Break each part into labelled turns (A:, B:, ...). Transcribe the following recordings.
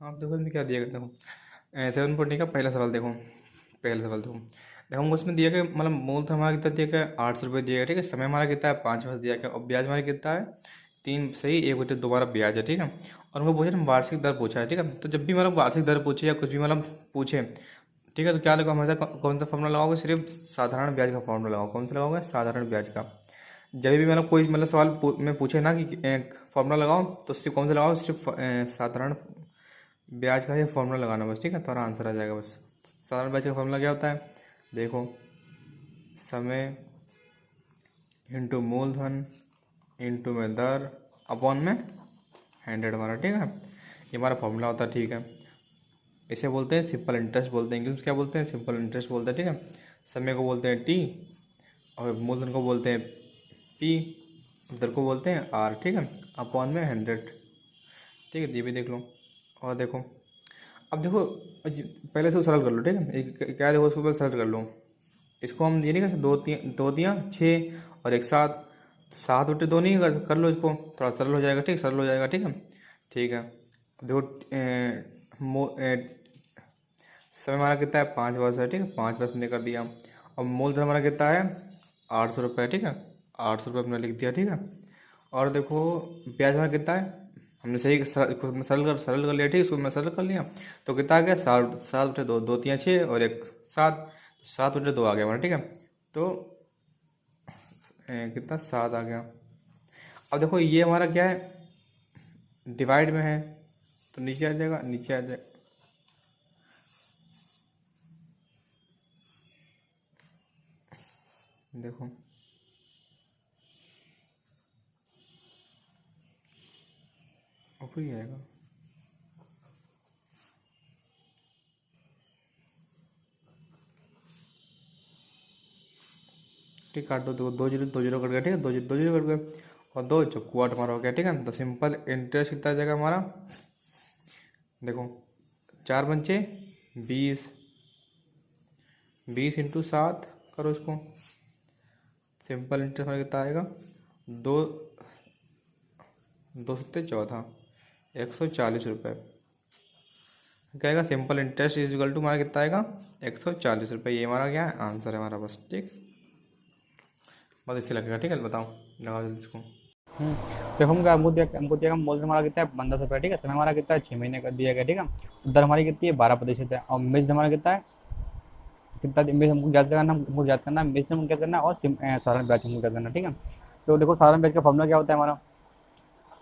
A: हाँ देखो इसमें क्या दिया गया देखो 7.9 का पहला सवाल देखो। पहला सवाल देखो देखो हमको उसमें दिया गया मतलब मूलधन हमारा कितना दिया गया 800 रुपये दिया गया, ठीक है। समय हमारा कितना है 5 वर्ष दिया गया और ब्याज हमारा कितना है 3 सही 1 बटे दोबारा ब्याज है, ठीक है। और हमको पूछा ना वार्षिक दर पूछा है, ठीक है। तो जब भी मतलब वार्षिक दर पूछे या कुछ भी मतलब पूछे, ठीक है, तो क्या लगाओ हमेशा कौन सा फॉर्मूला लगाओगे, सिर्फ साधारण ब्याज का फॉर्मूला लगाओ। कौन सा लगाओगे, साधारण ब्याज का। जब भी मतलब कोई मतलब सवाल में पूछे ना कि एक फॉर्मूला लगाओ, तो सिर्फ कौन सा लगाओ, सिर्फ साधारण ब्याज का ही फॉर्मूला लगाना बस, ठीक है, तुम्हारा आंसर आ जाएगा बस। साधारण ब्याज का फॉर्मूला क्या होता है, देखो समय इंटू मूलधन इंटू में दर अपॉन में 100 हमारा, ठीक है। ये हमारा फॉर्मूला होता है, ठीक है। इसे बोलते हैं सिंपल इंटरेस्ट बोलते हैं, इंग्लिश में क्या बोलते हैं, सिंपल इंटरेस्ट बोलते हैं, ठीक है। समय को बोलते हैं टी और मूलधन को बोलते हैं पी, दर को बोलते हैं आर, ठीक है, अपॉन में 100, ठीक है। ये भी देख लो। और देखो अब देखो पहले से सरल कर लो, ठीक है। एक क्या है देखो, उसको पहले सरल कर लो। इसको हम ये नहीं कर सकते, दो दिया 6 और एक 7, 7 बटे 2 नहीं कर लो, इसको थोड़ा सरल हो जाएगा, ठीक, सरल हो जाएगा, ठीक है। ठीक है अब देखो समय हमारा कितना है 5 वर्ष है, ठीक है, 5 वर्ष हमने कर दिया। अब मूलधन हमारा कितना है 800 रुपये, ठीक है, 800 रुपये हमने लिख दिया, ठीक है। और देखो ब्याज हमारा कितना है, हमने सही सरल कर लिया, ठीक है, इसको मैं सरल कर लिया। तो कितना आ गया 7 7 बटे 2, 2 3 6 और एक 7, 7 बटे 2 आ गया हमारा, ठीक है। तो कितना 7 आ गया। अब देखो ये हमारा क्या है, डिवाइड में है, तो नीचे आ जाएगा, नीचे आ जाएगा। देखो ऊपर ही आएगा, ठीक, काट दो, देखो 2 जीरो कट गया, ठीक है, 2 जीरो कट गए और 2 चौकू 8 हमारा हो गया, ठीक है। तो सिंपल इंटरेस्ट कितना आ जाएगा हमारा, देखो 4 पंचे 20, 20 × 7 करो इसको, सिंपल इंटरेस्ट हमारा कितना आएगा, दो 2 सत्ते 14, 140 रुपये। क्या आएगा, simple interest is equal to हमारा कितना आएगा 140 रुपये। ये हमारा क्या है, आंसर है हमारा बस, ठीक। बहुत अच्छी लगेगा, ठीक है, बताओ लगाओ जल्दी इसको।
B: देखो हमको दिया मूलधन हमारा कितना है 1500 रुपये, ठीक है। समय हमारा कितना है 6 महीने का दिया गया, ठीक है। दर हमारी कितनी है 12% है। और मिस हमारा कितना है, कितना मिस हमको याद करना है, मिस हमको क्या करना है और साधारण ब्याज हमको क्या करना है, ठीक है। तो देखो साधारण ब्याज का फॉर्मूला क्या होता है हमारा,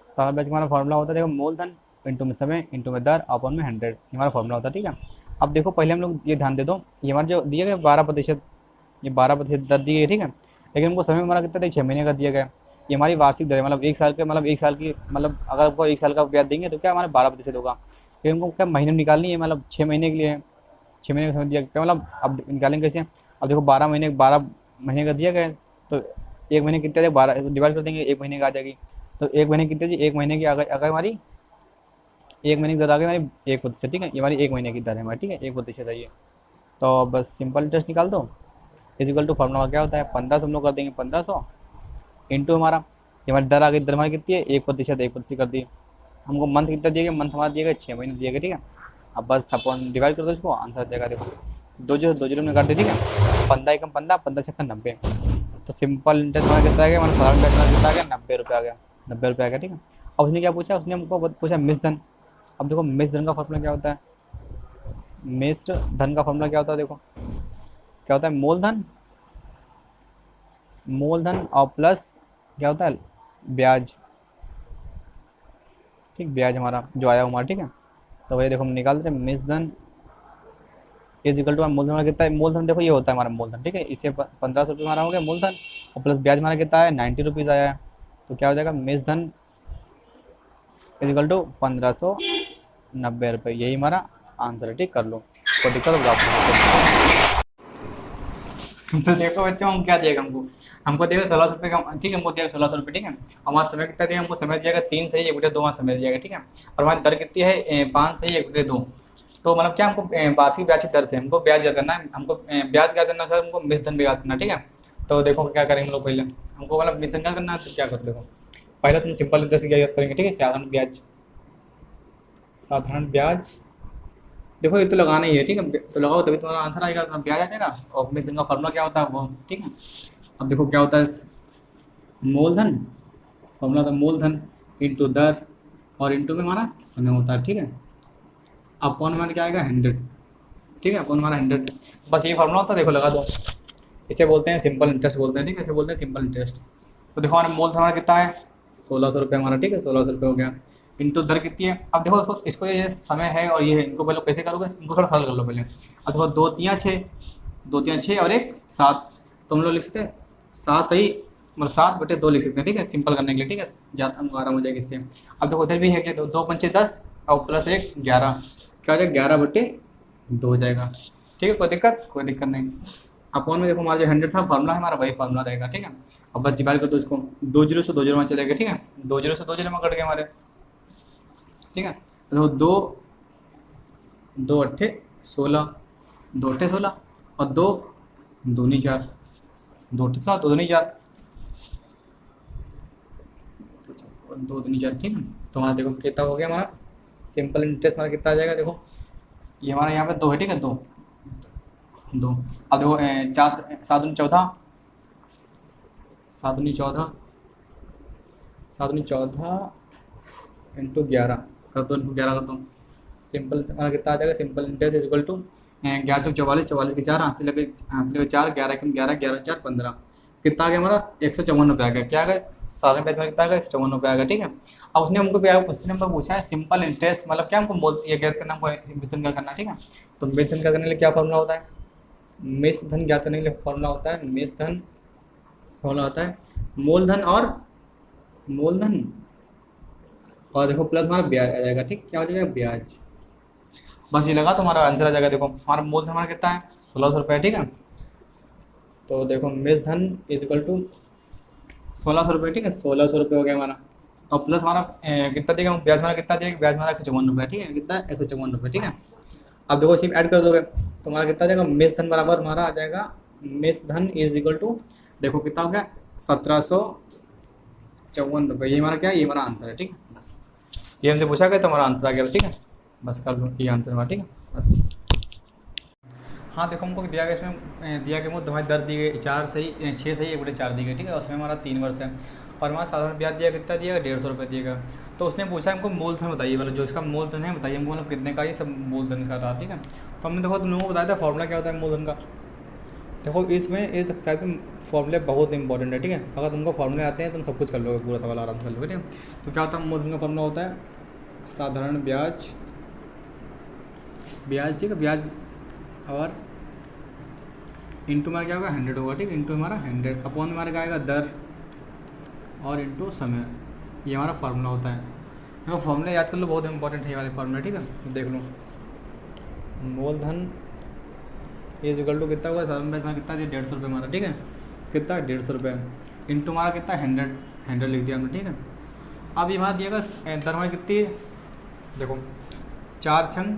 B: साधारण ब्याज का हमारा फॉर्मूला होता है, देखो मूलधन इंटू में समय इंटू में दर अपॉन में 100, हमारा फॉर्मूला होता है, ठीक है। अब देखो पहले हम लोग ये ध्यान दे दो, ये हमारा जो दिया गया 12%, ये 12% दर दी गई है, ठीक है। लेकिन हमको समय हमारा कितना था 6 महीने का दिया गया है। ये हमारी वार्षिक दर है, मतलब एक साल के, मतलब एक साल की, मतलब अगर आपको एक साल का ब्याज देंगे तो क्या हमारा 12% होगा। लेकिन हमको क्या महीने में निकालनी है, मतलब 6 महीने के लिए है, 6 महीने का समय दिया क्या, मतलब अब निकालेंगे कैसे। अब देखो 12 महीने का दिया गया है, तो एक महीने कितने थे, 12 डिवाइड कर देंगे, एक महीने का आ जाएगी। तो एक महीने कितने जी, एक महीने की अगर हमारी एक महीने की दर आ गई हमारी 1%, ठीक है। ये हमारी एक महीने की दर है हमारी, ठीक है, 1% है ये। तो बस सिंपल इंटरेस्ट निकाल दो, इजिकल टू फॉर्मूला क्या होता है 1500 हम लोग कर देंगे, 1500 इंटू हमारा ये हमारी दर आ गई, दर हमारी कितनी है 1%, 1% कर दी। हमको मंथ कितना दिया गया, मंथ हमारा दिया गया 6 महीने दिया गया, ठीक है। अब बस अपन डिवाइड कर दो इसको, आंसर आ जाएगा, देखो 2 जीरो में काट दे, ठीक है। 15 × 15, 15 × 90, तो सिंपल इंटरेस्ट हमारा कितना आ गया, हमारा साधारण ब्याज हमारा कितना आ गया 90 रुपये आ गया, 90 रुपये आ गया, ठीक है। अब उसने क्या पूछा, उसने हमको पूछा मिस धन। अब देखो मिस धन का फॉर्मूला क्या होता है, मिश्र धन का फॉर्मूला क्या होता है, देखो क्या होता है, मूलधन, मूलधन और प्लस क्या होता है ब्याज, ठीक, ब्याज हमारा जो आया हमारा, ठीक है। तो वही देखो हम निकालते हैं मिस धन इज इक्वल टू मूलधन हमारा कितना है, मूलधन देखो ये होता है हमारा मूलधन, ठीक है। इसे 1500 रुपये हमारा हो गया मूलधन, और प्लस ब्याज हमारा कितना है 90 रुपीज़ आया है। तो क्या हो जाएगा, मिस धन इज इक्वल टू 1590 रुपये, यही हमारा आंसर है, ठीक, कर लो को दिक्कत होगा आपको। तो देखो बच्चों हम क्या दिएगा हमको, हमको देगा 1600 रुपये का, ठीक है, हमको दिया 1600 रुपये, ठीक है। हमारा समय कितना दिया, हमको समय दिया 3 सही 1 बटे 2 हमारा समय दिया गया, ठीक है। और हमारी दर कितनी है 5 सही 1 बटे 2। तो मतलब क्या हमको वार्षिक ब्याज की दर से हमको ब्याज याद करना है, हमको ब्याज याद करना सर, हमको मिस धन भी याद करना, ठीक है। तो देखो क्या करेंगे हम लोग, पहले हमको मतलब मिस धन याद करना है, तो क्या करो देखो, पहले तुम सिंपल इंटरेस्ट याद करेंगे, ठीक है, साधारण ब्याज, साधारण ब्याज, देखो ये तो लगाना ही है, ठीक है, तो लगाओ तभी तुम्हारा आंसर आएगा, तुम्हारा ब्याज आ जाएगा। और में का फॉर्मूला क्या होता है वो, ठीक है। अब देखो क्या होता है, मूलधन, फॉर्मूला था मूलधन इंटू दर, और इंटू में हमारा समय होता है, ठीक है। अपॉन हमारा क्या आएगा 100, ठीक है, अपॉन हमारा 100, बस ये फॉर्मूला होता है, देखो लगा दो। इसे बोलते हैं सिंपल इंटरेस्ट बोलते हैं, ठीक है, इसे बोलते हैं सिंपल इंटरेस्ट। तो देखो हमारा मूल हमारा कितना है 1600 रुपये हमारा, ठीक है, 1600 रुपये हो गया। इंटू दर कितनी है, अब देखो इसको ये समय है और ये है, इनको पहले कैसे करोगे, इनको थोड़ा सरल कर लो पहले। अब देखो दो तियाँ छः, दो तियाँ छः और एक सात, तो हम लोग लिख सकते हैं सात सही, मतलब 7/2 लिख सकते हैं, ठीक है, सिंपल करने के लिए, ठीक है, ज़्यादा अंक आराम हो जाएगा इससे। अब देखो उधर भी है कि दो पंचे 10 और प्लस एक 11, क्या हो जाएगा 11/2 हो जाएगा, ठीक है, कोई दिक्कत नहीं। अपॉन में देखो हमारा जो 100 था फार्मूला है हमारा, वही फार्मूला रहेगा, ठीक है। अब बस डिवाइड कर दो इसको, 2 जीरो से 2 जीरो में चलेगा, ठीक है, 2 जीरो से 2 जीरो में कट गए हमारे, ठीक है। तो दो, दो अट्ठे 16, 2 अट्ठे 16, और दो दूनी 4, 2 अट्ठे 16, 2 दूनी 4, और 2 दूनी 4, ठीक है। तो हमारा देखो कितना हो गया हमारा सिंपल इंटरेस्ट, हमारा कितना आ जाएगा, देखो ये हमारा यहाँ पे 2 है, ठीक है, 2 2। अब देखो 4 7 दूनी 14, 7 दूनी 14, 7 दूनी 14 इंटू 11 कर दो, इनको 11 कर दो, सिंपल हमारा कितना आ जाएगा, simple interest is equal to 11 × 44, 44 के 4 हाथ से लगे 4, 11 × 4 15, कितना आ गया हमारा 154 रुपये आ गया, क्या आ गया सारे पैसे में कितना आ गया 154 रुपये आ गया, ठीक है। अब उसने हमको उसने हमको पूछा है सिंपल इंटरेस्ट, मतलब क्या हमको मोल ये ज्ञात करना, हमको मिश्रण क्या करना, ठीक है। तो मिश्रण क्या करने के लिए क्या फॉर्मूला होता है, मिश्र धन ज्ञात करने के लिए फॉर्मूला होता है, मिश्र धन फॉर्मूला होता है मूलधन और मूलधन, और देखो प्लस हमारा ब्याज आ जाएगा, ठीक, क्या हो जाएगा ब्याज, बस ये लगा तो हमारा आंसर आ जाएगा। देखो हमारा मूलधन हमारा कितना है 1600 रुपये, ठीक है। तो देखो मिश्र धन इज इक्वल टू 1600 रुपये, ठीक है, 1600 रुपये हो गया हमारा, और प्लस हमारा कितना देगा ब्याज, हमारा कितना देगा ब्याज हमारा 154 रुपये, ठीक है, कितना 154 रुपये, ठीक है। अब देखो इसी में ऐड कर दोगे तो हमारा कितना आ जाएगा, मिश्र धन बराबर हमारा आ जाएगा, मिश्र धन इज इक्वल टू देखो कितना हो गया 1754 रुपये, ये हमारा क्या है, ये हमारा आंसर है, ठीक है, बस ये हमसे पूछा गया तो हमारा आंसर आ गया, ठीक है, बस कर लो ये आंसर हमारा, ठीक है, बस। हाँ देखो हमको दिया गया इसमें दिया गया मुझे हमारी दर दी गई 4 सही 6 सही 1/4 दी गई, ठीक है, उसमें हमारा 3 वर्ष है, और हमारा साधारण ब्याज दिया कितना दिया 150 रुपये दिएगा। तो उसने पूछा हमको मूलधन बताइए, मतलब जो इसका मूलधन है बताइए हमको, मतलब कितने का ये सब मूलधन इसका था, ठीक है। तो हमने देखो तुम लोगों को बताया था फॉर्मूला क्या होता है मूलधन का। देखो इसमें इस टाइप के फॉर्मूले बहुत इंपॉर्टेंट है, ठीक है, अगर तुमको फॉर्मूले आते हैं तुम सब कुछ कर लोगे, पूरा सवाल आराम से कर लोगे, ठीक है। तो क्या होता है मूलधन का फॉर्मूला होता है साधारण ब्याज, ब्याज, ठीक है, ब्याज और इंटू हमारा क्या होगा 100 होगा, ठीक, इंटू हमारा 100 अपॉन हमारा क्या आएगा दर, और इंटू समय, ये हमारा फार्मूला होता है। देखो फॉर्मूला याद कर लो, बहुत इंपॉर्टेंट है ये वाले फार्मूला, ठीक है। तो देख लो मूलधन इज इक्वल टू कितना हुआ साधारण ब्याज हमारा कितना दिया 150 रुपये हमारा, ठीक है, कितना 150 रुपये इंटू हमारा कितना 100 लिख दिया हमने, ठीक है। अब ये हमारा दिएगा दर हमारी कितनी है, देखो 4 छंग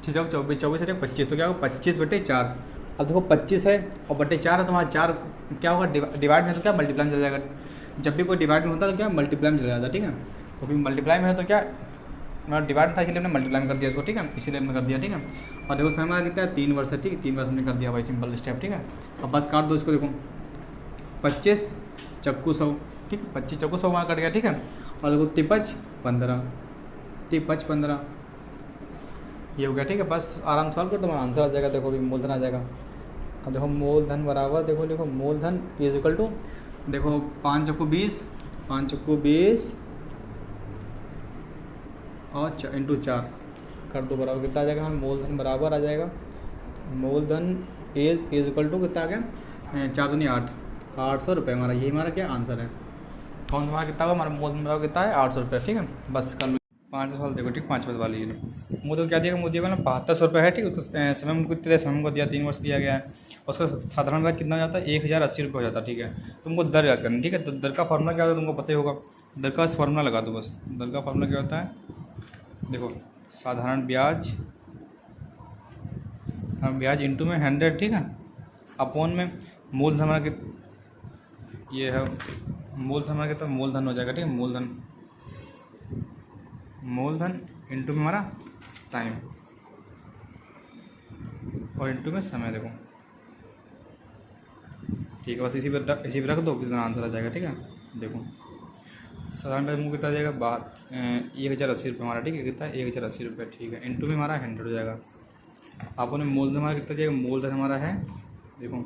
B: 6 24 24 है 25, तो क्या होगा 25/4। अब देखो 25 है और बटे 4 है, तो हमारा 4 क्या होगा डिवाइड में, तो क्या मल्टीप्लाई में चला जाएगा, जब भी कोई डिवाइड में होता है तो क्या मल्टीप्लाई में चला जाता है, ठीक है। तो फिर मल्टीप्लाई में है तो क्या हमारा डिवाइड था इसलिए हमने मल्टीप्लाई में कर दिया इसको, ठीक है, इसीलिए हमने कर दिया, ठीक है। और देखो समय हमारा कितना है 3 वर्ष है, ठीक है, 3 वर्ष हमने कर दिया भाई, सिंपल स्टेप, ठीक है। अब बस काट दो इसको, देखो 25 चक्कू 100, ठीक है, 25 चक्कू 100 हमारा कट गया, ठीक है। और देखो 53 15, 53 15 ये हो गया, ठीक है, बस आराम से सॉल्व कर तुम्हारा आंसर आ जाएगा। देखो अभी मूलधन आ जाएगा। अब देखो मूलधन बराबर देखो देखो मूलधन इज इक्वल टू देखो 5 चक्कू 20, 5 चक्कू 20 और इंटू 4 कर दो बराबर कितना आ जाएगा, हमारा मूलधन बराबर आ जाएगा, मूलधन इज इक्वल टू कितना आ गया 4 दूनी 8, 800 रुपये हमारा, ये हमारा क्या आंसर है। तो हमारा कितना होगा, हमारा मूलधन बराबर कितना है 800 रुपये, ठीक है, बस कर लो 5 सवाल देखो, ठीक 5 वाली लीजिए। मुझे क्या दिया मुझे ना 7200 रुपये है, ठीक है, तो समय में कितने समय को दिया 3 वर्ष दिया गया है, उसका साधारण ब्याज कितना हो जाता है 1080 रुपये हो जाता है, ठीक है। तुमको दर याद करनी, ठीक है, तो दर का फार्मूला क्या होता है तुमको पता ही होगा, दर का फार्मूला लगा दो बस। दर का फार्मूला क्या होता है देखो साधारण ब्याज इंटू में 100, ठीक है, अपॉन में मूलधन हमारा ये है मूलधन हमारा कितना मूलधन हो जाएगा, ठीक है, मूलधन
A: मूलधन इंटू में हमारा टाइम और इंटू में समय। देखो ठीक है, बस इसी पर रख दो, कितना आंसर आ जाएगा। ठीक है, देखो साधारण ब्याज मुझे कितना आ जाएगा, बात 1080 रुपये हमारा। ठीक है, कितना है 1080 रुपये। ठीक है, इंटू में हमारा 100 हो जाएगा। आपको ने मूलधन हमारा कितना दिया, मूलधन हमारा है देखो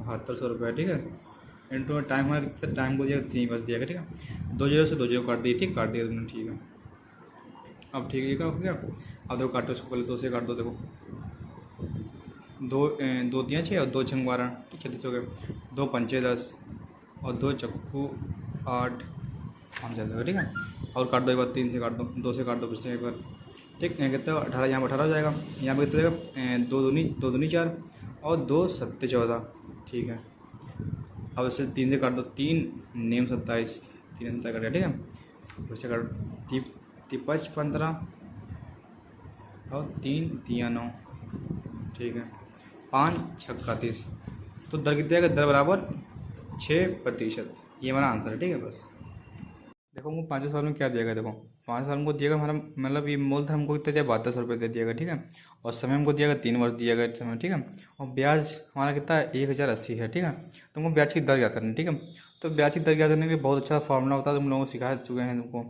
A: 7200 रुपये। ठीक है, इंटू में टाइम हमारा कितना, टाइम को दिया 3 बस दिया। ठीक है, 2 जीरो से 2 जीरो काट दिए। ठीक, काट दिया तुमने। ठीक है, अब ठीक है, ये क्या हो गया। अब देखो काटो इसको, पहले 2 से काट दो। देखो दो दिया 6 और 2 छंग 12। ठीक है, 36 हो गए। 2 पंचे 10 और 2 चक्कू 8 हम चल जाएगा। ठीक है, और काट दो एक बार, 3 से काट दो, 2 से काट दो फिर से एक बार। ठीक, कितना 18, यहाँ पर 18 हो जाएगा। यहाँ पर कितना जाएगा, 2 दूनी 4 और 2 सत्ते 14। ठीक है, अब इससे 3 से काट दो, 3 नेम 27, 3 27 काट दिया। ठीक है, फिर से काट 5 15 और 3 दिया 9। ठीक है, 5 छक्का 30। तो दर कितने आएगा, दर बराबर 6%। ये हमारा आंसर है। ठीक है, बस देखो हमको 5 सवाल में क्या दिया गया। देखो 5 साल हमको दिया गया हमारा, मतलब ये मूलधन हमको कितना दिया, 7200 रुपये दे दिया गया। ठीक है, और समय हमको दिया गया 3 वर्ष दिया गया समय। ठीक है, और ब्याज हमारा कितना है 1080 है। ठीक है, तो हमको ब्याज की दर ज्ञात करनी है। ठीक है, तो ब्याज की दर ज्ञात करने के लिए बहुत अच्छा फॉर्मूला होता है, तुम लोगों को सिखा चुके हैं तुमको।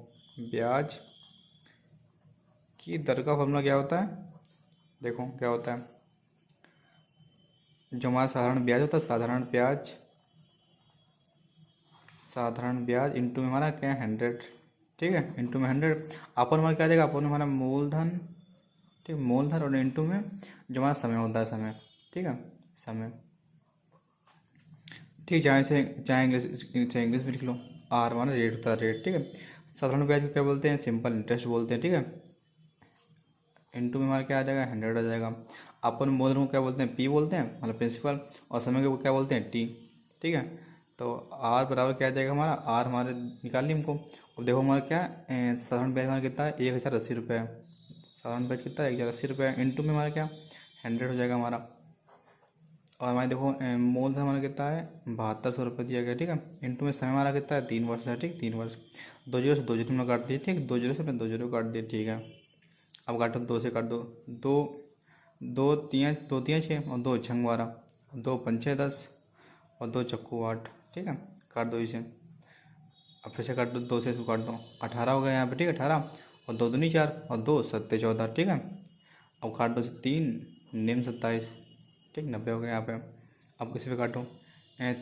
A: ब्याज की दर का फॉर्मूला क्या होता है, देखो क्या होता है। जो हमारा साधारण ब्याज होता है, साधारण ब्याज इंटू में हमारा क्या है 100। ठीक है, इंटू में 100। अपन हमारा क्या आ जाएगा, अपन हमारा मूलधन। ठीक, मूलधन और इंटू में जो हमारा समय होता है, समय। ठीक है, समय। ठीक, चाहे इंग्लिश में लिख लो। आर हमारा रेट होता है, रेट। ठीक है, साधारण ब्याज को क्या बोलते हैं, सिंपल इंटरेस्ट बोलते हैं। ठीक है, इंटू में हमारा क्या आ जाएगा 100 आ जाएगा। अपन मूलधन को क्या बोलते हैं, पी बोलते हैं, मतलब प्रिंसिपल। और समय को क्या बोलते हैं, टी। ठीक है, तो आर बराबर क्या आ जाएगा हमारा, आर हमारे निकाल ली हमको। अब देखो हमारा क्या साधारण ब्याज हमारा कितना है 1080 रुपये। साधारण ब्याज कितना है 1080 रुपये। इंटू में हमारा क्या 100 हो जाएगा हमारा। और हमारे देखो मूलधन हमारा कितना है 7200 रुपये दिया गया। ठीक है, इंटू में समय हमारा कितना है 3 वर्ष है। ठीक, 3 वर्ष। 2 जीरो से 2 जीरो तुमने काट दिए। ठीक, 2 जीरो से मैं 2 जीरो काट दिए। ठीक है, अब काटो, 2 से काट दो। दो दो तियाँ 6 और 2 छंग 12, 2 पंचे 10 और 2 चक्कू 8। ठीक है, काट दो इसे। अब फिर से काट दो, 2 से इसको काट दो, 18 हो गया यहाँ पे। ठीक है, 18 और 2 दूनी 4 और 2 सत्ते 14। ठीक है, अब काट दो 3 निम 27। ठीक, 90 हो गया यहाँ पे। अब किसी पे काटो,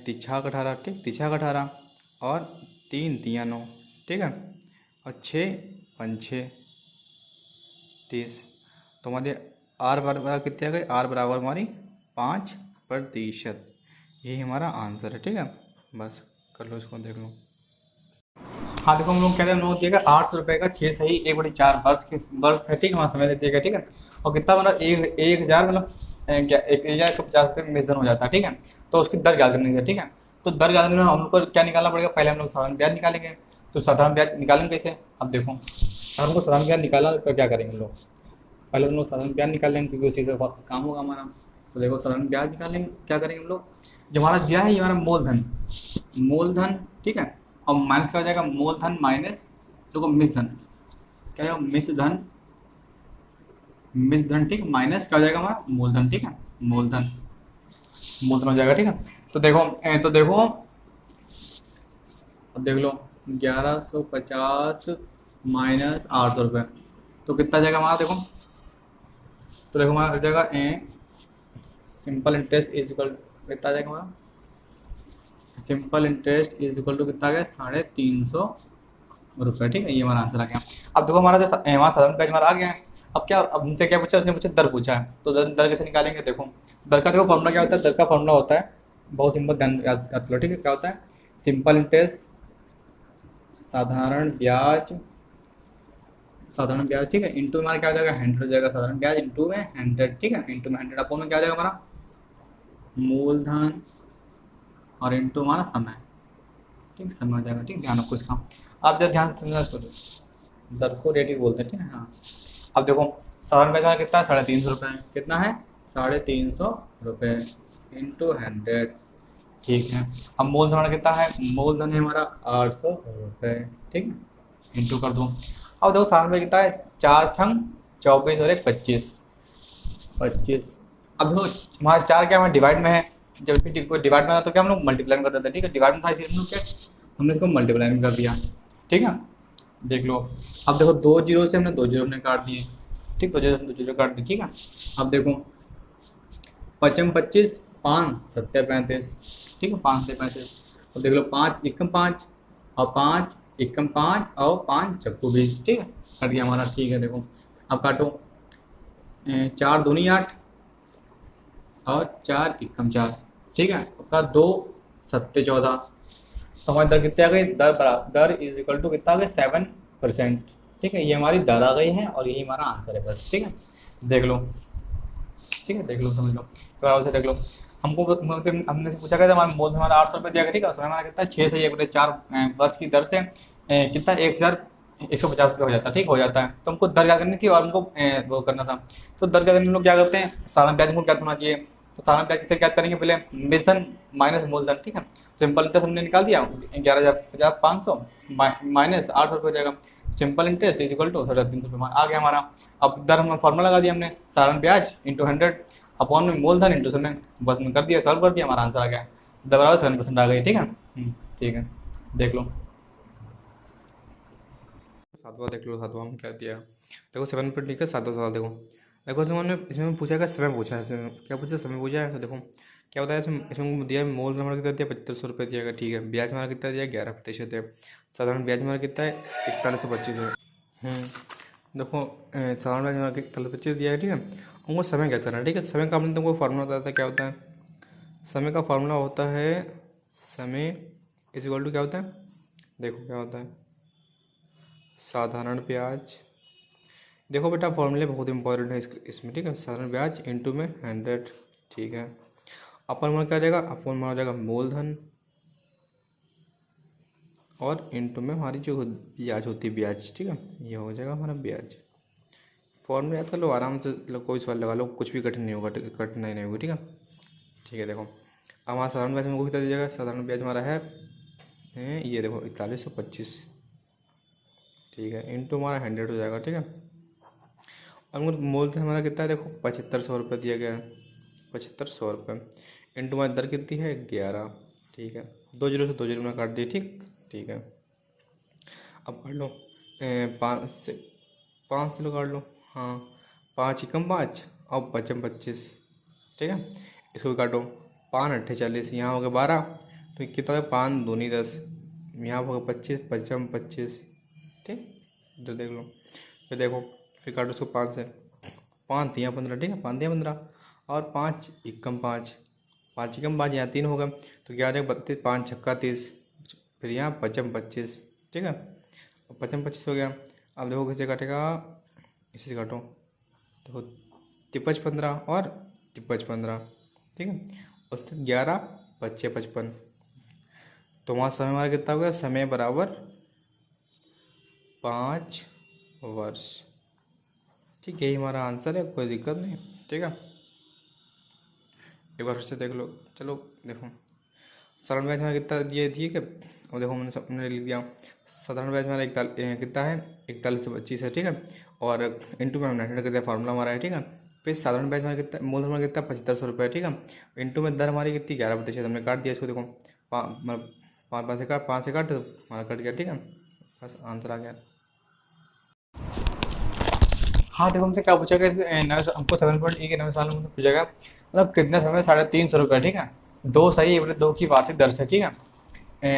A: तिछा का 18। ठीक, तिछा का 18 और 3 तियाँ 9। ठीक है, और 6 पंचे 30। तो हमारे आर बराबर कितने आ गए, आर बराबर हमारी 5%। यही हमारा आंसर है। ठीक है, बस कर लो इसको, देख लो। हाँ देखो, हम लोग कहते हैं, हम लोग दिएगा 800 रुपये का 6 सही 1/4 वर्ष है। ठीक है, हमारा समय दे दिएगा। ठीक है, और कितना मतलब 1000, मतलब क्या 1050 रुपये में मिश्रण हो जाता है। ठीक है, तो उसकी दर याद करनी है। ठीक है, तो दर याद करने में हम लोग को क्या निकालना पड़ेगा, पहले हम लोग साधारण ब्याज निकालेंगे। तो साधारण ब्याज निकालेंगे कैसे, अब देखो अगर हमको साधारण ब्याज निकालना तो क्या करेंगे हम लोग, पहले हम लोग साधारण ब्याज निकाल लेंगे, क्योंकि उसी से काम होगा हमारा। तो देखो साधारण ब्याज निकालेंगे, क्या करेंगे हम लोग, जो हमारा दिया है ये हमारा मूलधन। ठीक है, और माइनस क्या हो जाएगा, मूलधन माइनस देखो मिश्रधन, क्या है मिश्रधन। ठीक, माइनस क्या हो जाएगा हमारा मूलधन। ठीक है, मूलधन हो जाएगा। ठीक है, तो देखो देख लो 1150 माइनस 800 रुपये, तो कितना जाएगा हमारा, देखो तो देखो हमारा हो जाएगा सिंपल इंटरेस्ट इज इक्वल, कितना आ जाएगा हमारा, simple interest is equal to कितना आ गया 350 रुपये। ठीक है, ये हमारा आंसर आ गया। अब देखो हमारा जो हमारा साधारण ब्याज हमारा आ गया है। अब क्या, अब हमसे क्या पूछा, उसने पूछा दर पूछा है, तो दर कैसे निकालेंगे। देखो दर का देखो फॉर्मूला क्या होता है, दर का फॉर्मूला होता है बहुत सिंपल, ध्यान याद कर लो। ठीक है, क्या होता है, सिंपल इंटरेस्ट साधारण ब्याज, ठीक है, इंटू हमारा क्या हो जाएगा 100 हो जाएगा, साधारण ब्याज इंटू में 100। ठीक है, इंटू में 100 अपॉन में क्या हो जाएगा हमारा मूलधन और इंटू हमारा समय। ठीक, समय हो जाएगा। ठीक, ध्यान रखो इसका, आप जब ध्यान समझना इसको, दर को रेट ही बोलते हैं। ठीक है, हाँ। अब देखो साधारण ब्याज हमारा कितना है 350 रुपये, कितना है 350 रुपये इंटू 100। ठीक है, अब मूलधन हमारा कितना है, मूलधन है हमारा 800 रुपये। ठीक है, इंटू कर दो।
B: अब देखो 97 कितना है, 4 छंग 24 और 1 25, 25। अब देखो हमारा 4 क्या हमारे डिवाइड में है, जब भी कोई डिवाइड में था तो क्या हम लोग मल्टीप्लाई कर देते हैं, ठीक है, डिवाइड में था इसलिए हम लोग क्या हमने इसको मल्टीप्लाई कर दिया, ठीक है। देख लो अब देखो 2 जीरो से हमने 2 जीरो हमने काट दिए, ठीक, 2 जीरो 2 जीरो काट दिए, ठीक है। अब देखो 5 25, 5 7 35, ठीक है, 5 7 35। अब देख लो 5 एकम 5 और 5 एकम 5 और 5 चक्कू 20, ठीक है, कट गया हमारा, ठीक है। देखो अब काटो 4 दूनी 8 और 4 एकम 4, ठीक है, अपना 2 7 14। तो हमारी दर कितनी आ गई, दर इज इक्वल टू कितना आ गया 7%, ठीक है, ये हमारी दर आ गई है और यही हमारा आंसर है बस, ठीक है। देख लो, ठीक है, देख लो समझ लो, दोबारा से देख लो। हमको हमने से पूछा गया था हमारा मूल हमारा 800 रुपये दिया गया, ठीक है, समय हमारा कितना 6 से 1/4 वर्ष की दर से कितना 1150 रुपये हो जाता है, ठीक हो जाता है। तो हमको दर क्या करनी थी और हमको वो करना था। तो दर क्या करने हम लोग क्या करते हैं, साधारण ब्याज हमको क्या होना चाहिए, तो साधारण ब्याज किससे क्या करेंगे, पहले मूलधन माइनस मूलधन, ठीक है। सिंपल इंटरेस्ट हमने निकाल दिया 11,500 माइनस 800 रुपये हो जाएगा। Simple interest is equal to 350 आ गया हमारा। अब दर हम फॉर्मूला लगा दिया हमने, साधारण ब्याज इंटू 100 अपॉन में मूलधन इंटू समय, बस में कर दिया, सॉल्व कर दिया, हमारा आंसर आ गया, दर बराबर 7% आ गई, ठीक है। ठीक है, देख लो
A: सातवां देख लो, सातवां में क्या दिया, देखो 7 पर लिखा 7वां सवाल। देखो देखो इसमें पूछा है समय पूछा है, इसमें क्या पूछा, समय पूछा है। तो देखो क्या होता है, इसमें दिया है मूल हमारा कितना दिया 7500 रुपये दिया गया, ठीक है। ब्याज हमारा कितना दिया 11% है। साधारण ब्याज हमारा कितना है 4125 है। देखो साधारण ब्याज हमारा 4125 दिया है, ठीक है। हमको समय क्या करना है, ठीक है। समय का हमने तुमको फार्मूला बताया था, क्या होता है समय का फार्मूला, होता है समय इज इक्वल टू क्या होता है, देखो क्या होता है साधारण ब्याज। देखो बेटा फॉर्मूले बहुत इंपॉर्टेंट है इसमें, ठीक है। साधारण ब्याज इंटू में 100, ठीक है। अपन में क्या आ जाएगा, अपन में आ जाएगा मूलधन और इंटू में हमारी जो ब्याज होती है ब्याज, ठीक है, ये हो जाएगा हमारा ब्याज। फॉर्मूला याद कर लो आराम से, कोई सवाल लगा लो, कुछ भी कठिन नहीं होगा, कठिनाई नहीं होगी, ठीक है। ठीक है, देखो अब हमारा साधारण ब्याज हमको कितना दीजिएगा, साधारण ब्याज हमारा है ये देखो 4125, ठीक है, इंटू हमारा 100 हो जाएगा, ठीक है। और मूलधन हमारा कितना है, देखो 7500 रुपये दिया गया है, 7500 रुपये इंटू हमारी दर कितनी है 11, ठीक है। 2 जीरो से 2 जीरो में काट दिए, ठीक ठीक है। अब काट लो 5 किलो काट लो, हाँ 5 एकम 5 और 55 25, ठीक है। इसको भी काटो 5 अट्ठे 40, यहाँ हो गया 12, तो कितना है 5 दूनी 10, यहाँ हो गया 25 55 25, ठीक। इधर देख लो, फिर देखो फिर काटो उसको 5 से, 5 दिया 15, ठीक है, 5 दिया 15 और 5 एकम 5, 5 एकम 5 यहाँ 3 हो गए, तो क्या आ जाएगा 32, 5 छक्का 30, फिर यहाँ 55 25, ठीक है। 55 25 हो गया। अब देखो किसे काटेगा, इसी से काटो, देखो 53 15 और 53 15, ठीक है। उससे 11 25 55, तो वहाँ समय हमारा कितना हो गया, समय बराबर 5 वर्ष, ठीक है। यही हमारा आंसर है, कोई दिक्कत नहीं, ठीक है। एक बार फिर से देख लो, चलो देखो साधारण ब्याज हमारा कितना दिए दिए क्या, और देखो हमने लिख दिया साधारण ब्याज हमारा कितना है 4125 है, ठीक है। और इंटू में हमने 100 कर दिया, फार्मूला हमारा है, ठीक है। फिर साधारण ब्याज हमारा कितना, मूल हमारा कितना 7500 रुपये, ठीक है। इंटू में दर हमारी कितनी 11%, हमने काट दिया इसको, देखो 5 से काट तो हमारा कट गया, ठीक है, बस आंसर आ गया।
B: हाँ देखो हमसे क्या पूछा गया, हमको 7.1 के नवे साल में पूछा गया, मतलब कितने समय 350 रुपये, ठीक है। 2 सही 2 की वार्षिक दर से, ठीक है,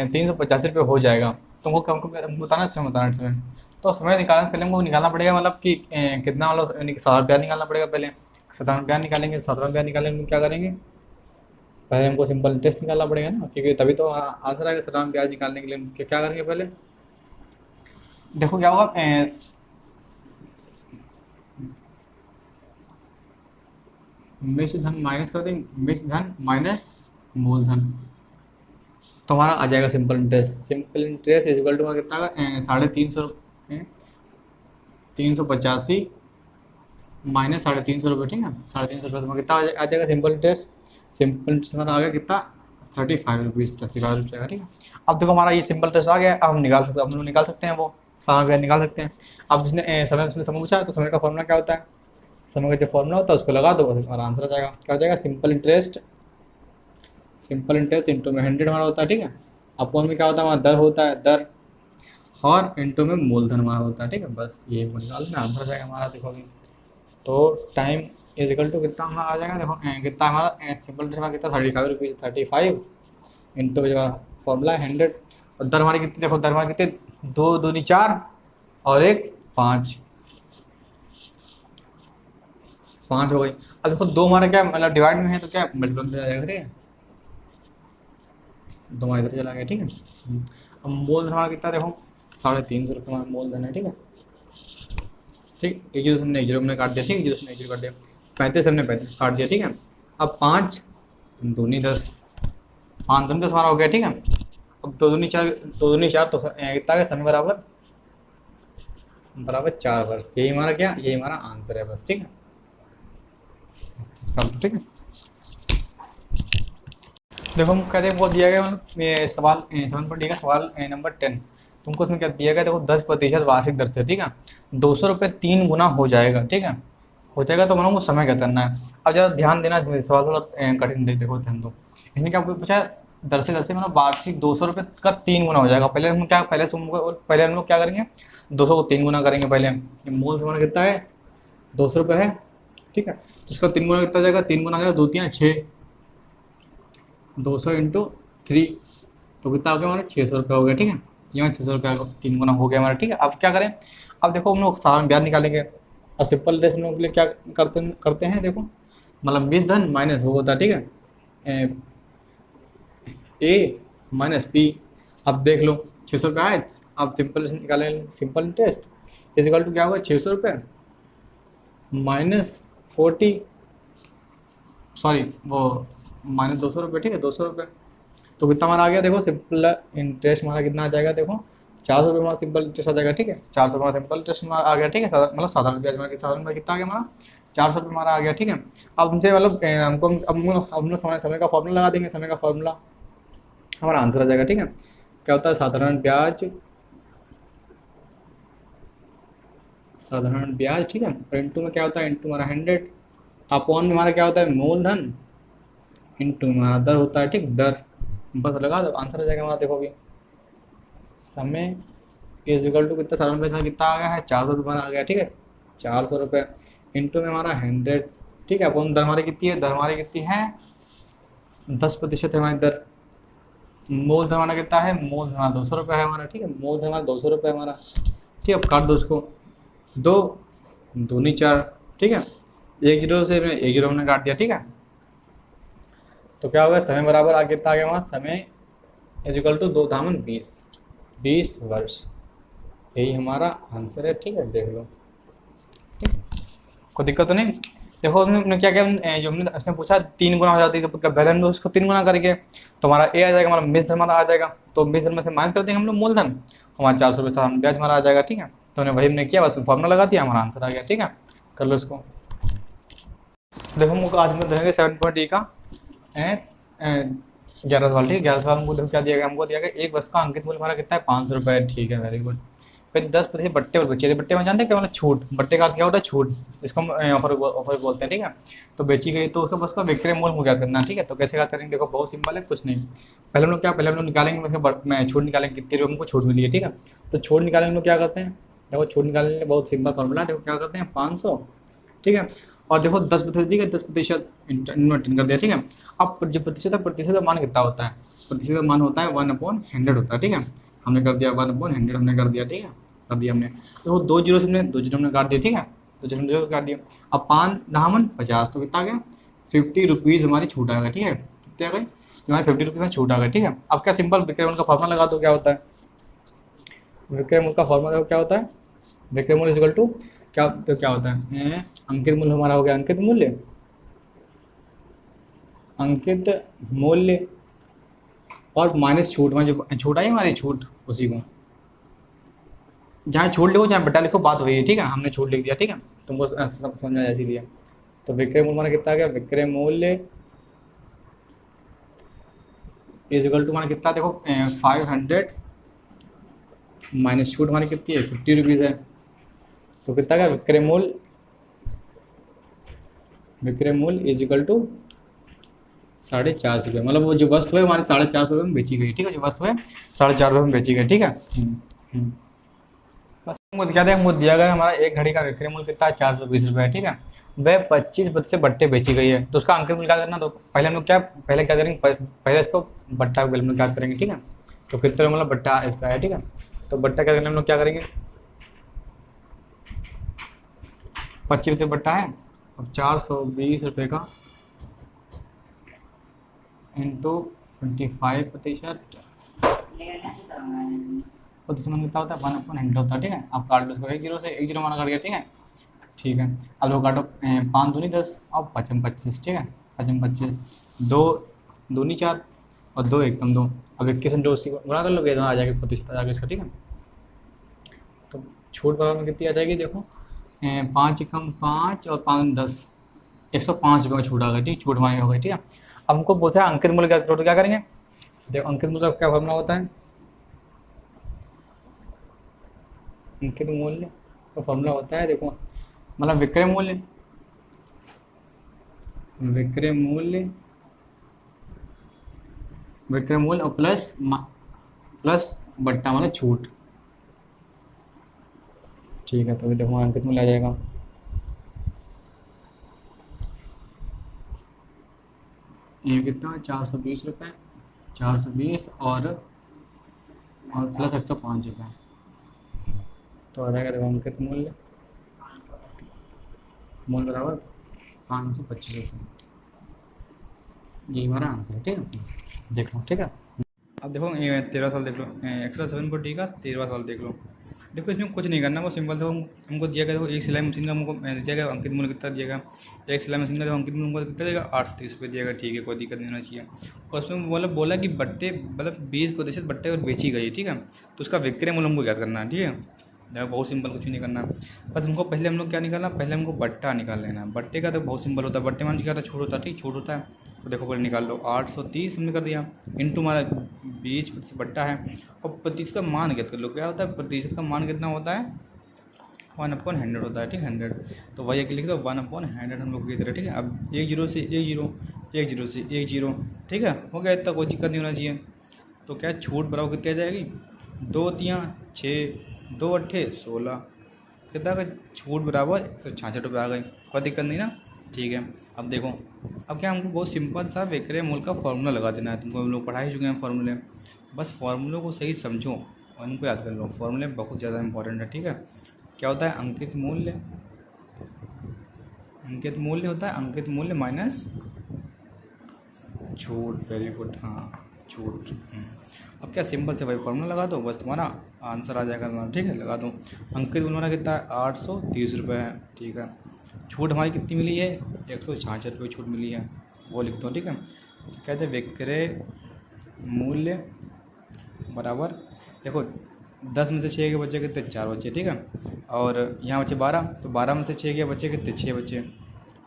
B: 385 रुपये हो जाएगा। तो हमको बताना समय, बताना समय। तो समय निकालने से पहले हमको निकालना पड़ेगा, मतलब कि कितना, मतलब साधारण ब्याज निकालना पड़ेगा पहले। साधारण ब्याज निकालेंगे, साधारण ब्याज निकालेंगे तो क्या करेंगे, पहले हमको सिंपल इंटरेस्ट निकालना पड़ेगा ना, क्योंकि तभी तो आंसर आएगा। साधारण ब्याज निकालने के लिए क्या करेंगे, पहले देखो क्या होगा, मिश्र धन माइनस कर देंगे, मिश्र धन माइनस मूलधन, तो हमारा आ जाएगा simple interest. Simple interest is equal to कितना का 350, 385 माइनस 350 रुपये, ठीक है। 350 रुपये तुम्हारा कितना आ जाएगा सिंपल इंटरेस्ट। सिंपल इंटरेस्ट हमारा आ गया कितना 35 रुपीज़, 35 रुपये का, ठीक है। अब देखो हमारा ये सिंपल इंटरेस्ट आ गया, अब हम निकाल सकते हैं, हम लोग निकाल सकते हैं वो। साधारण ब्याज निकाल सकते हैं। अब जिसने समय उसने समय पूछा है, तो समय का फॉर्मूला क्या होता है, समय का जो फॉर्मूला होता है उसको लगा दो, बस हमारा आंसर आ जाएगा। क्या हो जाएगा, सिंपल इंटरेस्ट इंटू में 100 हमारा होता है, ठीक है। अपॉन में क्या होता है, हमारा दर होता है, दर, और इंटू में मूलधन हमारा होता है, ठीक है। बस ये निकाल देना, आंसर आ जाएगा हमारा। देखो अभी तो टाइम इज इक्वल टू कितना हमारा आ जाएगा, देखो कितना हमारा सिंपल इंटरेस्ट हमारा कितना 35 रुपीज़, 35 इंटू हमारा फॉर्मूला है 100, और दर हमारी कितनी, देखो दर हमारी कितनी, 2 दूनी 4 और 1 5, 5 हो गई। अब देखो 2 हमारा क्या मतलब डिवाइड में है, तो क्या मल्टीपल में चला जाएगा, ठीक है। 2 हमारा इधर चला गया, ठीक है। अब मूलधन हमारा कितना, देखो 350 रुपये हमारा मूलधन है, ठीक है। ठीक, एक जीरो हमने एक जीरो हमने काट दिया, ठीक है, जीरो हमने एक जीरो काट दिया, 35 हमने 35 काट दिया, ठीक है। अब 5 दूनी 10, 5 दूनी 10 हमारा हो गया, ठीक है। अब 2 दूनी 4, 2 दूनी 4 तो कितना है, समय बराबर बराबर 4 वर्ष, यही हमारा क्या, यही हमारा आंसर है बस, ठीक है। ठीक है, देखो हम कहते हैं वो दिया गया, मतलब ये सवाल 7 का सवाल नंबर 10, तुमको उसमें क्या दिया गया, देखो 10% वार्षिक दर से, ठीक है, 200 रुपये 3 गुना हो जाएगा, ठीक है। हो जाएगा तो मतलब वो समय क्या करना है। अब जरा ध्यान देना, इसमें सवाल थोड़ा कठिन देखो, ध्यान दो। इसने क्या पूछा है, दर से मतलब वार्षिक 200 रुपये का 3 गुना हो जाएगा। पहले हम लोग क्या करेंगे, 200 को 3 गुना करेंगे पहले। ये मूल समय कितना है, 200 रुपये है, ठीक है। तो उसका 3 गुना कितना हो जाएगा, 3 गुना हो जाएगा 2 3 6, 200 इंटू 3, तो कितना हो गया हमारा, 600 रुपये हो गया, ठीक है। यहाँ 600 रुपये 3 गुना हो गया हमारा, ठीक है। अब क्या करें, अब देखो हम लोग साधारण ब्याज निकालेंगे, और सिंपल इंटरेस्ट हम लोग के लिए क्या करते हैं, देखो मतलब 20 धन माइनस वो होता है, ठीक है, ए माइनस पी। अब देख लो 600 रुपये आए, अब सिंपल निकालें, simple interest is equal to क्या होगा, 600 रुपये माइनस 40, सॉरी वो माइनस 200 रुपये, ठीक है, 200 रुपये। तो कितना हमारा आ गया, देखो सिंपल इंटरेस्ट हमारा कितना आ जाएगा, देखो 400 रुपये हमारा सिंपल इंटरेस्ट आ जाएगा, ठीक है। 400 हमारा सिंपल इंटरेस्ट हमारा आ गया, ठीक है। मतलब साधारण ब्याज हमारा, साधारण ब्याज कितना आ गया हमारा, 400 रुपये हमारा आ गया, ठीक है। अब तुमसे मतलब हमको अब हम लोग समय का फॉर्मूला लगा देंगे, समय का फॉर्मूला हमारा आंसर आ जाएगा, ठीक है। क्या होता है, साधारण ब्याज, ठीक है। और इंटू में क्या होता है, इंटू हमारा 100, अपॉन में हमारा क्या होता है, मूलधन, इंटू में हमारा दर होता है, ठीक, दर। बस लगा दो, आंसर आ जाएगा हमारा। देखो अभी समय इज इक्वल टू कितना, साधारण ब्याज हमारा कितना आ गया है, 400 रुपये हमारा आ गया, ठीक है। 400 रुपये इंटू में हमारा 100, ठीक है। अपॉन दर हमारी कितनी है, दर हमारी कितनी है, 10% है हमारी दर। मूलधन हमारा कितना है, मूलधन हमारा 200 रुपये है हमारा, ठीक है। मूलधन हमारा 200 रुपये है हमारा, ठीक है। अब काट दो उसको, 2 दूनी 4, ठीक है। एक जीरो से एक जीरो हमने काट दिया, ठीक है। तो क्या होगा, समय बराबर आगे कितना आ गया हमारा, समय इज इक्वल टू 2 दामन 20 वर्ष, यही हमारा आंसर है, ठीक है। देख लो, ठीक, कोई दिक्कत तो नहीं। देखो हमने क्या क्या जो हमने उसने पूछा 3 गुना हो जाती है, जब पहले हम लोग उसको 3 गुना करके तो हमारा ए आ जाएगा, हमारा मिस धन हमारा आ जाएगा, तो मिस धन में से माइनस कर देंगे हम लोग मूलधन, हमारा 400 रुपये साधारण ब्याज हमारा आ जाएगा, ठीक है। तो हमने वही हमने किया, बस फॉर्मूला लगा दिया, हमारा आंसर आ गया, ठीक है। कर लो इसको। देखो हमको आज में देखेंगे 7.e का 11 सवाल, ठीक है। 11 सवाल हमको देखो क्या दिया गया, हमको दिया गया एक वस्तु का अंकित मूल्य हमारा कितना है, 500 रुपये, ठीक है, वेरी गुड। फिर 10% बट्टे और बचे, बट्टे में जानते हैं क्या मतलब छूट, बट्टे का अर्थ क्या होता है, छूट, इसको हम ऑफर बोलते हैं, ठीक है। तो बेची गई तो उसका बस का विक्रय मूल्य को ज्ञात करना है, ठीक है। तो कैसे ज्ञात करेंगे, देखो बहुत सिंपल है, कुछ नहीं। पहले हम लोग निकालेंगे, मैं छूट निकालेंगे, कितनी रुपये हमको छूट मिली है, ठीक है। तो छूट निकालने हम लोग क्या करते हैं, देखो छूट निकालने के लिए बहुत सिंपल फॉर्मूला, देखो क्या करते हैं, 500, ठीक है। और देखो 10% दी गई, 10% इन्वर्टन कर दिया, ठीक है। अब जो प्रतिशत का मान कितना होता है, प्रतिशत का मान होता है 1/100 होता है, ठीक है। हमने कर दिया 1/100 हमने कर दिया, ठीक है, कर दिया हमने। देखो 2 जीरो से हमने 2 जीरो हमने काट दिया, ठीक है, 2 जीरो हमने काट दिया। अब 5 दामन 50, तो कितना आ गया, 50 रुपीज़ हमारी छूट आ गई, ठीक है। कितने आ गई, हमारे 50 रुपीज़ में छूट आ गई, ठीक है। अब क्या सिंपल विक्रय मूल्य का फॉर्मूला लगा दो, क्या होता है, विक्रय मूल्य का फॉर्मूला देखो क्या होता है, विक्रय मूल्य इक्वल टू क्या, तो क्या होता है, अंकित मूल्य हमारा हो गया, अंकित मूल्य और माइनस छूट में जो छूट आई हमारी, छूट उसी को जहाँ छूट लिखो जहाँ बटा लिखो, बात वही है, ठीक है। हमने छूट लिख दिया, ठीक है, तुमको समझ आया इसीलिए। तो विक्रय मूल्य हमारा कितना आ गया, विक्रय मूल्य इज इक्वल टू हमारा कितना, देखो 500 माइनस छूट हमारी कितनी है 50 रुपीज़ है। तो कितना का विक्रय मूल्य इज इक्वल टू 450 रुपये, मतलब वो जो वस्तु है हमारे 450 रुपये में बेची गई, ठीक है, जो वस्तु है 450 रुपये में बेची गई, ठीक है। बस हमको क्या था, हमको दिया गया हमारा एक घड़ी का विक्रय मूल्य कितना है 420 रुपये, ठीक है। वह 25% बट्टे बेची गई है, तो उसका अंकित मूल्य क्या करना, तो पहले हम लोग पहले क्या करेंगे, पहले इसको बट्टा के मूल्य क्या करेंगे, ठीक है। तो कितने मतलब बट्टा इसका है, ठीक है। तो बट्टा क्या करना, हम लोग क्या करेंगे, 25 बट्टा है, अब 420 रुपये का इंटू 25% प्रतिशत में कितना होता है 1/100 होता है, ठीक है। आप काट लो इसको, 1 जीरो से 1 जीरो माना कट गया, ठीक है। ठीक है, अब लोग काटो 5 दूनी 10 और 5 25, ठीक है, 5 25, 2 दूनी 4 और 2 एकम 2, अब 21 जो उसी को गुणा कर लो, ये दोनों आ जाएगा, प्रतिशत आ जाएगा इसका, ठीक है। तो छूट बराबर में कितनी आ जाएगी, देखो 5 एकम 5 और 5 10, 105 रुपये में छूट आ गई, ठीक, छूट हमारी हो गई, ठीक है। अब हमको पूछा अंकित मूल्य क्या, तो क्या करेंगे, देखो अंकित मूल्य का क्या फॉर्मूला होता है, अंकित मूल्य का फॉर्मूला होता है, देखो मतलब विक्रय मूल्य और प्लस बट्टा मतलब छूट, ठीक है। तो अभी देखो अंकित मूल्य आ जाएगा, ये कितना 420 रुपये, 420 और प्लस 105 रुपये, तो आ जाएगा देखो अंकित मूल्य बराबर 525 रुपये, यही हमारा आंसर है, ठीक है। बस देख लो, ठीक है।
A: अब देखो 13 साल देख लो, एक्स्ट्रा 740 का 13वां सवाल देख लो। देखो इसमें कुछ नहीं करना, वो सिंपल था, हमको दिया गया, देखो एक सिलाई मशीन का हमको दिया गया, अंकित मूल्य कितना दिया गया, एक सिलाई मशीन का अंकित मूल्य हमको कितना देगा 830 रुपये दिया गया, ठीक है, कोई दिक्कत नहीं होना चाहिए। और उसमें मतलब बोला कि बट्टे मतलब 20% बट्टे और बेची गई, ठीक है। तो उसका विक्रय मूल्य हमको याद करना है, ठीक है। देखो बहुत सिंपल, कुछ भी नहीं करना, बस हमको पहले हम लोग क्या निकालना, पहले हमको बट्टा निकाल लेना है। बट्टे का तो बहुत सिंपल होता है, बट्टे मान क्या होता है, छूट होता है, ठीक, छूट होता है। तो देखो पहले निकाल लो, 830 हमने कर दिया, इंटू हमारा 20% बट्टा है, और प्रतिशत का मान ज्ञात कर लो, क्या होता है प्रतिशत का मान कितना होता है 1/100 होता है, ठीक, 100। तो वही लिख दो 1/100 हम लोग की तरह, ठीक है। अब 1 जीरो से 1 जीरो, 1 जीरो से 1 जीरो, ठीक है, हो गया, इतना कोई दिक्कत नहीं होना चाहिए। तो क्या छूट बराबर कितनी आ जाएगी, 2 तियाँ 6, 2 अट्ठे 16, कितना का छूट बराबर 166 रुपये आ गई, कोई दिक्कत नहीं ना, ठीक है। अब देखो, अब क्या हमको बहुत सिंपल सा विक्रय मूल्य का फॉर्मूला लगा देना है, तुमको हम लोग पढ़ा ही चुके हैं फॉर्मूले, बस फॉर्मूलों को सही समझो और उनको याद कर लो, फॉर्मूले बहुत ज़्यादा इंपॉर्टेंट है, ठीक है। क्या होता है अंकित मूल्य, होता है अंकित मूल्य माइनस छूट, वेरी गुड, हाँ छूट। अब क्या सिंपल से भाई फॉर्मूला लगा दो, बस तुम्हारा आंसर आ जाएगा तुम्हारा, ठीक है। लगा दो, अंकित मूल्य हमारा कितना है 830 रुपये है, ठीक है। छूट हमारी कितनी मिली है 166 रुपये छूट मिली है, वो लिखता हूँ, ठीक है। तो कहते हैं विक्रय मूल्य बराबर, देखो 10 में से 6 के बच्चे कितने 4 बच्चे, ठीक है। और यहाँ बच्चे 12, तो 12 में से 6 के बच्चे कितने 6 बच्चे,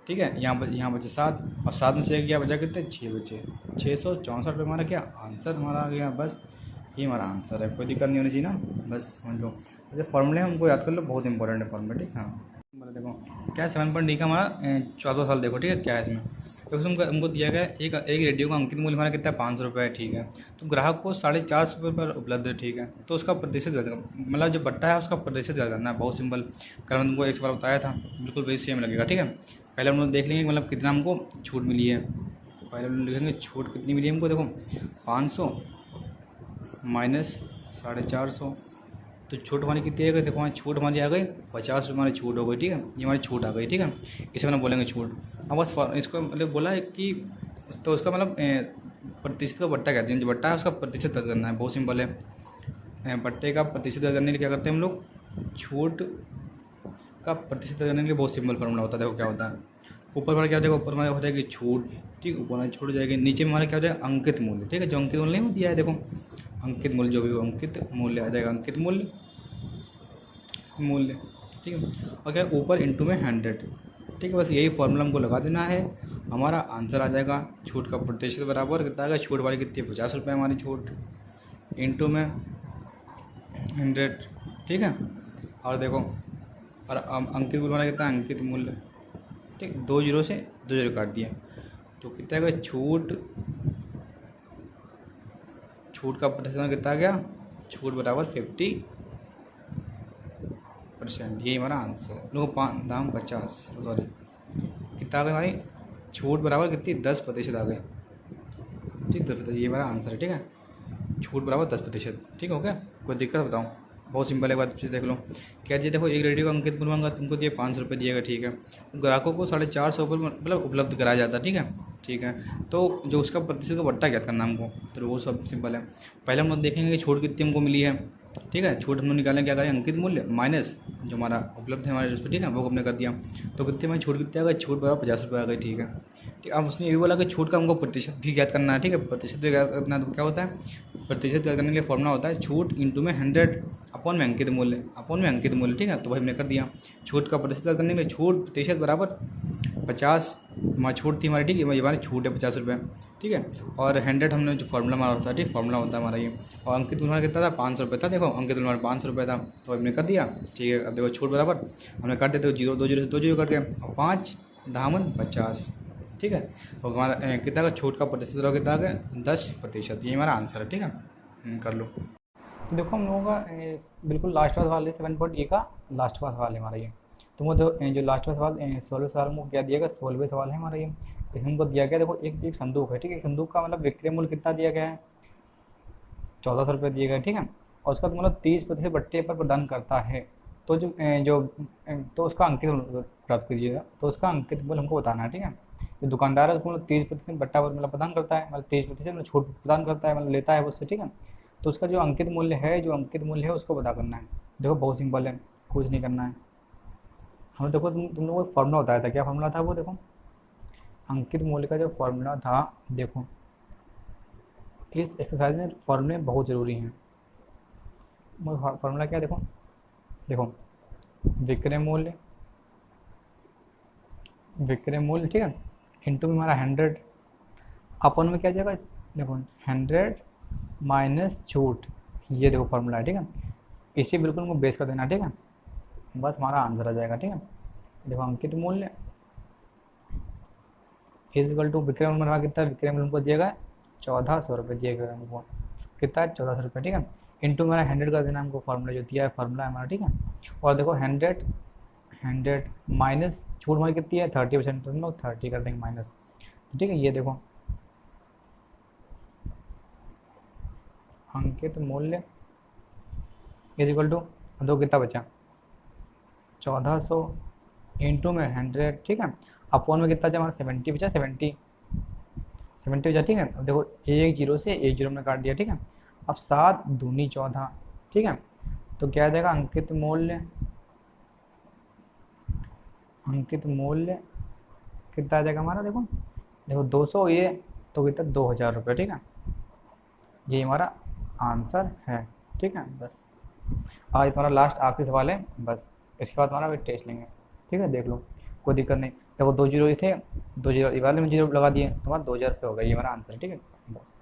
A: ठीक है। यहाँ बचे 7 और 7 में से 1 गया बचा कितने 6 बचे, 664 रुपये हमारा क्या आंसर हमारा आ गया, बस ये हमारा आंसर है, कोई दिक्कत नहीं होनी चाहिए ना, बस समझ लो। जैसे फॉर्मूले हैं हमको याद कर लो, बहुत इंपॉर्टेंट है फॉर्मूला, ठीक, हाँ। देखो क्या 7.D का हमारा 14वां साल देखो, ठीक है, क्या है इसमें। तो हमको दिया गया एक रेडियो का अंकित मूल्य हमारा कितना है 500 रुपये है, ठीक है। तो ग्राहक को 450 रुपये पर उपलब्ध है, ठीक है। तो उसका प्रतिशत मतलब जो बट्टा है उसका प्रतिशत याद करना है, बहुत सिंपल। कल मैंने तुमको एक सवाल बताया था, बिल्कुल वही सेम लगेगा, ठीक है। पहले हम लोग देख लेंगे मतलब कितना हमको छूट मिली है, पहले हम लोग लिखेंगे छूट कितनी मिली है हमको, देखो 500 माइनस 450, तो छूट हमारी कितनी आ गई, देखो हमारी छूट हमारी आ गई 50 रुपये हमारी छूट हो गई, ठीक है, ये हमारी छूट आ गई, ठीक है। इसे मैंने बोलेंगे छूट। अब बस इसको मतलब बोला है कि तो उसका मतलब प्रतिशत का बट्टा कहते हैं, जो बट्टा है उसका प्रतिशत तय करना है, बहुत सिंपल है। बट्टे का प्रतिशत तय करने के लिए क्या करते हैं हम लोग, छूट का प्रतिशत तय करने के लिए बहुत सिंपल फॉर्मूला होता है। देखो क्या होता है, ऊपर हमारा क्या हो जाएगा, ऊपर हमारा हो जाएगी छूट, ठीक, ऊपर हमारी छूट जाएगी, नीचे में हमारा क्या हो जाएगा अंकित मूल्य, ठीक है। जो अंकित मूल्य नहीं दिया है, देखो अंकित मूल्य जो भी हो अंकित मूल्य आ जाएगा, अंकित मूल्य, ठीक है। और क्या ऊपर इंटू में 100, ठीक है। बस यही फॉर्मूला हमको लगा देना है, हमारा आंसर आ जाएगा। छूट का प्रतिशत बराबर कितना आएगा, छूट वाली कितनी है 50 रुपये हमारी छूट, इंटू में 100, ठीक है। और देखो, और अंकित मूल्य हमारा कितना है, अंकित मूल्य, ठीक, 2 जीरो से 2 जीरो काट दिया, तो कितना का छूट, छूट का प्रतिशत कितना आ गया, छूट बराबर 50%। ये हमारा आंसर है। देखो दाम 50, सॉरी कितना आ गया हमारी छूट बराबर कितनी, 10% आ गई, ठीक, 10%, ये हमारा आंसर है, ठीक है। छूट बराबर 10%, ठीक हो गया। कोई दिक्कत बताऊँ, बहुत सिंपल है, बात देख लो। क्या दिया, देखो एक रेडियो का अंकित मूल्य मांगा, तुमको दिए 500 रुपये दिएगा, ठीक है। ग्राहकों को 450 पर मतलब उपलब्ध कराया जाता है, ठीक है, ठीक है। तो जो उसका प्रतिशत का बट्टा ज्ञात करना हमको, तो वो सब सिंपल है। पहले हम लोग देखेंगे कि छूट कितनी हमको मिली है, ठीक है। छूट हम लोग निकालें, क्या करें, अंकित मूल्य माइनस जो हमारा उपलब्ध है हमारे उस पर, ठीक है, वो हमने कर दिया। तो कितने में छूट कितनी आ गई, छूट बराबर 50 रुपये आ गई, ठीक है। ठीक, अब उसने ये भी बोला कि छूट का हमको प्रतिशत भी ज्ञात करना है, ठीक है। प्रतिशत भी ज्ञात करना है, तो क्या होता है, प्रतिशत ज्ञात करने के लिए फॉर्मूला होता है छूट इंटू में 100 अपॉन में अंकित मूल्य, अपॉन में अंकित मूल्य, ठीक है। तो वही हमने कर दिया। छूट का प्रतिशत ज्ञात करने के लिए छूट प्रतिशत बराबर 50, हमारी छूट थी हमारी, ठीक है, ये हमारी छूट है 50 रुपये, ठीक है। और 100 हमने जो फॉर्मूला हमारा होता है, ठीक, फॉर्मूला होता है हमारा ये। और अंकित मूल्य हमारा कितना था, 500 रुपये था, देखो अंकित मूल्य हमारा 500 रुपये था, तो हमने कर दिया, ठीक है। अब देखो छूट बराबर हमने काट देते, जीरो 2 जीरो से 2 जीरो कट गए, और 5 धामन 50, ठीक है। तो हमारा कितना का छूट का प्रतिशत कितना आ गया, 10%, ये हमारा आंसर है, ठीक है। कर लो।
B: तो देखो हम लोगों का बिल्कुल लास्ट वाला सवाल है 7.A का लास्ट वाला सवाल है हमारा ये। तुमको जो लास्ट वाला सवाल 16वें सवाल में क्या दिया गया, 16वें सवाल है हमारा ये। इसमें हमको दिया गया, देखो एक संदूक है, ठीक है। एक संदूक का मतलब विक्रय मूल्य कितना दिया गया है, 1400 रुपये दिए गए, ठीक है। और उसका तो मतलब 30% बट्टे पर प्रदान करता है। तो तो उसका अंकित मूल्य प्राप्त कीजिएगा। तो उसका अंकित मूल्य हमको बताना है, ठीक है। जो दुकानदार है उसको मतलब 30% बट्टा पर मतलब प्रदान करता है, मतलब 30% मतलब छूट प्रदान करता है, मतलब लेता है उससे, ठीक है। तो उसका जो अंकित मूल्य है, उसको पता करना है। देखो बहुत सिंपल है, कुछ नहीं करना है हमें। देखो तुम लोगों को फॉर्मूला बताया था, क्या फॉर्मूला था वो, देखो अंकित मूल्य का जो फॉर्मूला था, देखो इस एक्सरसाइज में फॉर्मूले बहुत ज़रूरी हैं। फॉर्मूला क्या है, देखो देखो विक्रय मूल्य, ठीक है, इंटू में हमारा 100 अपन में क्या जाएगा, देखो 100 माइनस छूट, ये देखो फॉर्मूला है, ठीक है। इसी बिल्कुल उनको बेस कर देना, ठीक है, बस हमारा आंसर आ जाएगा, ठीक है। देखो अंकित मूल्य इज इक्वल टू विक्रय मूल्य हमारा कितना है, विक्रय मूल्य हमको दिया गया 1400 रुपये दिए गए हमको, कितना है 1400 रुपये, ठीक है। इंटू हमारा 100 कर देना हमको, फॉर्मूला जो दिया है फॉर्मूला है हमारा, ठीक है। और देखो 100 माइनस छूट हमारी कितनी है 30%, तो हम लोग 30 कर देंगे माइनस, ठीक है। ये देखो अंकित मूल्य इज इक्वल टू, दो कितना बचा 1400 इंटू में 100, ठीक है। अपॉन में कितना बचा हमारा 70 बचा, 70 बचा, ठीक है। अब देखो एक जीरो से एक जीरो में काट दिया, ठीक है। अब 7 दूनी 14, ठीक है। तो क्या आ जाएगा अंकित मूल्य कितना आ जाएगा हमारा, देखो देखो 200, ये तो कितना 2000 रुपये, ठीक है। ये हमारा आंसर है, ठीक है। बस आज तुम्हारा लास्ट आखिरी सवाल है, बस इसके बाद हमारा टेस्ट लेंगे, ठीक है। देख लो कोई दिक्कत नहीं। देखो 2 जीरो थे, 2 जीरो वाले में जीरो लगा दिए, तुम्हारा 2000 रुपये हो गया, ये हमारा आंसर है, ठीक है। बस।